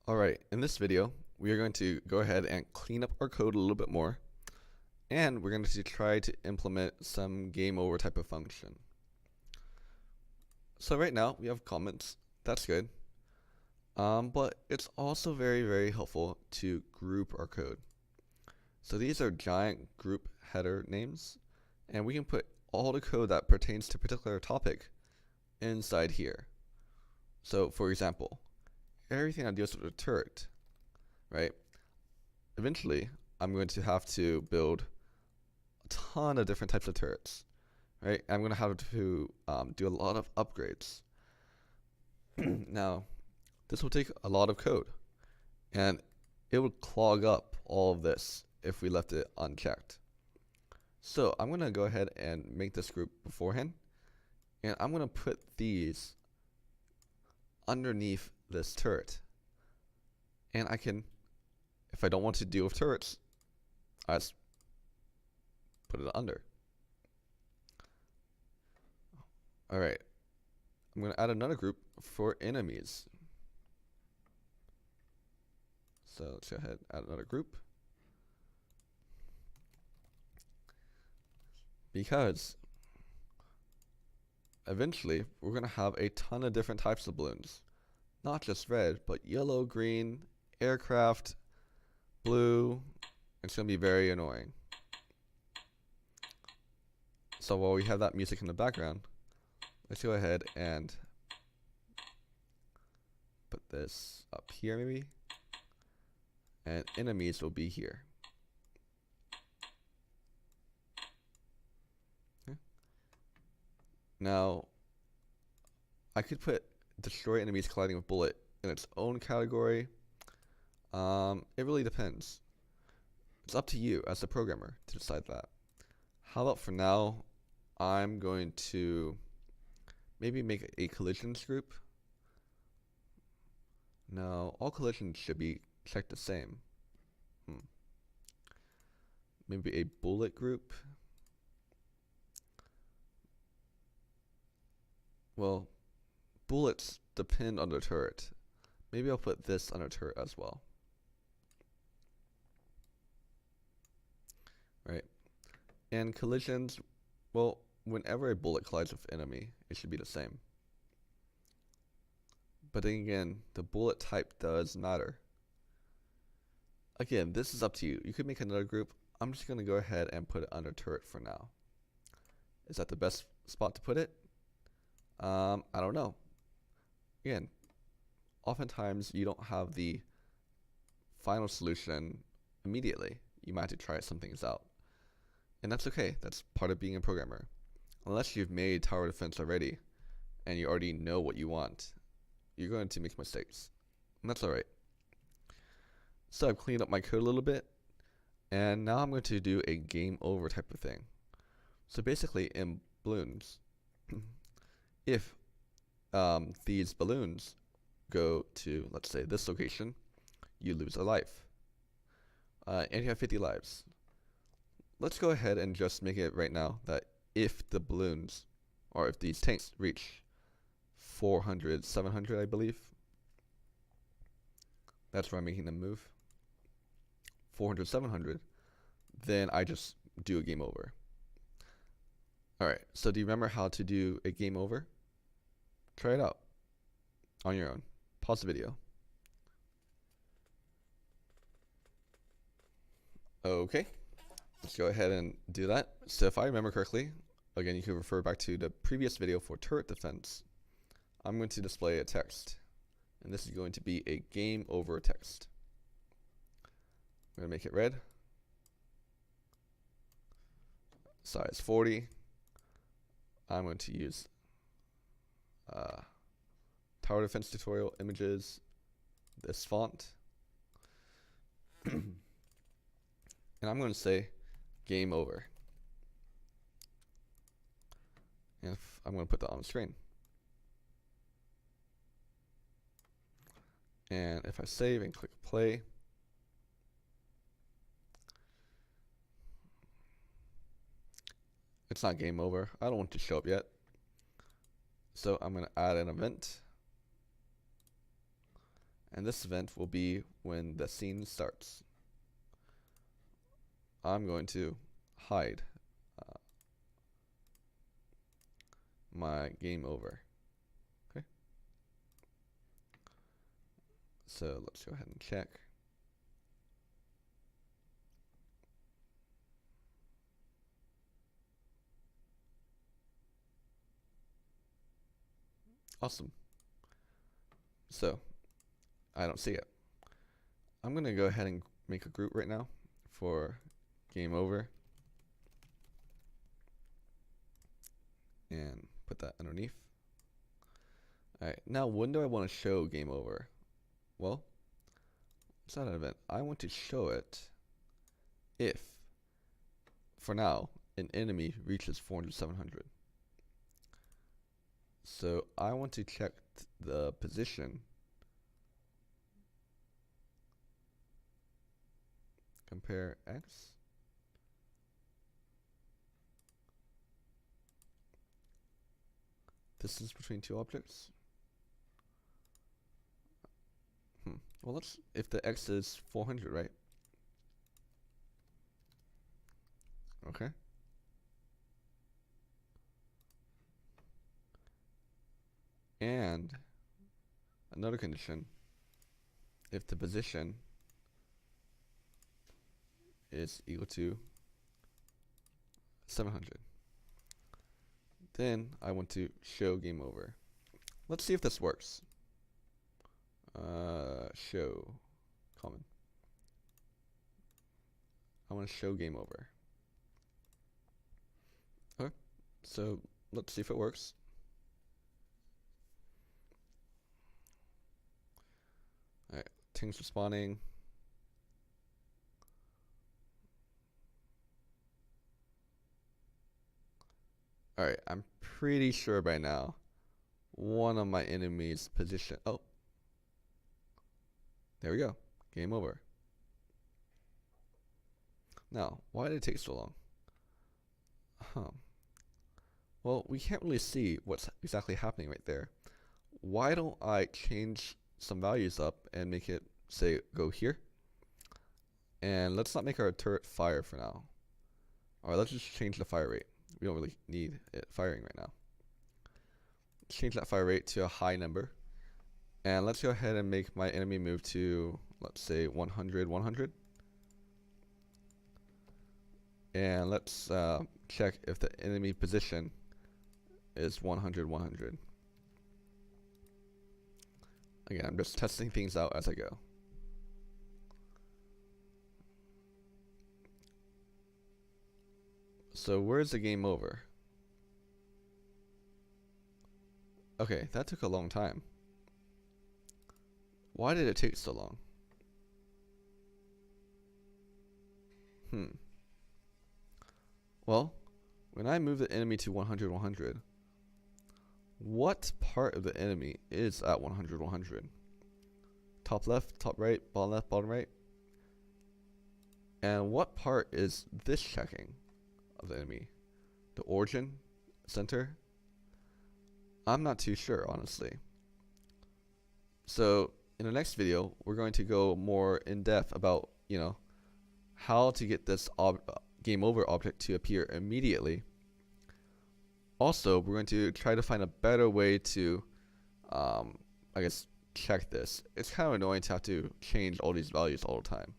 Alright, in this video, we are going to go ahead and clean up our code a little bit more, and we're going to try to implement some game over type of function. So right now, we have comments, that's good, but it's also very helpful to group our code. So these are giant group header names, and we can put all the code that pertains to a particular topic inside here. So for example, everything that deals with a turret, right? Eventually, I'm going to have to build a ton of different types of turrets, right? I'm going to have to do a lot of upgrades. Now, this will take a lot of code, and it would clog up all of this if we left it unchecked. So I'm going to go ahead and make this group beforehand, and I'm going to put these underneath this turret. And I can, if I don't want to deal with turrets, I just put it under. Alright, I'm going to add another group for enemies. So let's go ahead and add another group. Because eventually we're going to have a ton of different types of balloons. Not just red, but yellow, green, aircraft, blue. It's going to be very annoying. So while we have that music in the background, let's go ahead and put this up here maybe. And enemies will be here. Okay. Now, I could put destroy enemies colliding with bullet in its own category. It really depends. It's up to you as the programmer to decide that. How about for now, I'm going to maybe make a collisions group. Now, all collisions should be checked the same. Maybe a bullet group. Well, bullets depend on the turret. Maybe I'll put this on a turret as well. Right. And collisions, well, whenever a bullet collides with enemy, it should be the same. But then again, the bullet type does matter. Again, this is up to you. You could make another group. I'm just going to go ahead and put it under turret for now. Is that the best spot to put it? I don't know. Again, oftentimes you don't have the final solution immediately. You might have to try some things out. And that's okay. That's part of being a programmer. Unless you've made tower defense already and you already know what you want, you're going to make mistakes. And that's alright. So I've cleaned up my code a little bit, and now I'm going to do a game over type of thing. So basically in balloons, if these balloons go to, let's say, this location, you lose a life. And you have 50 lives. Let's go ahead and just make it right now that if the balloons, or if these tanks reach 400, 700, I believe. That's where I'm making them move. 400, 700. Then I just do a game over. Alright, so do you remember how to do a game over? Try it out on your own. Pause the video. Okay, let's go ahead and do that. So if I remember correctly, again, you can refer back to the previous video for turret defense. I'm going to display a text, and this is going to be a game over text. I'm going to make it red, size 40. I'm going to use tower defense tutorial images, this font, and I'm going to say game over. And I'm going to put that on the screen. And if I save and click play, it's not game over. I don't want it to show up yet. So I'm going to add an event. And this event will be when the scene starts. I'm going to hide my game over. Okay. So let's go ahead and check. Awesome. So I don't see it. I'm going to go ahead and make a group right now for game over and put that underneath. Alright, now when do I want to show game over? Well, it's not an event. I want to show it if, for now, an enemy reaches 400, 700. So I want to check the position. Compare X. Distance between two objects. Well, let's, if the X is 400, right? Okay. And another condition, if the position is equal to 700, then I want to show game over. Let's see if this works. Show common. I want to show game over. Okay, so let's see if it works. Alright, things responding. Alright, I'm pretty sure by now one of my enemies position. Oh, there we go. Game over. Now, why did it take so long? Well, we can't really see what's exactly happening right there. Why don't I change some values up and make it, say, go here? And let's not make our turret fire for now. Alright, let's just change the fire rate. We don't really need it firing right now. Change that fire rate to a high number. And let's go ahead and make my enemy move to, let's say, 100, 100. And let's check if the enemy position is 100, 100. Again, I'm just testing things out as I go. So where's the game over? Okay, that took a long time. Why did it take so long? Well, when I move the enemy to 100, 100, what part of the enemy is at 100, 100? Top left, top right, bottom left, bottom right? And what part is this checking of the enemy? The origin? Center? I'm not too sure, honestly. So in the next video, we're going to go more in depth about, how to get this game over object to appear immediately. Also, we're going to try to find a better way to, I guess, check this. It's kind of annoying to have to change all these values all the time.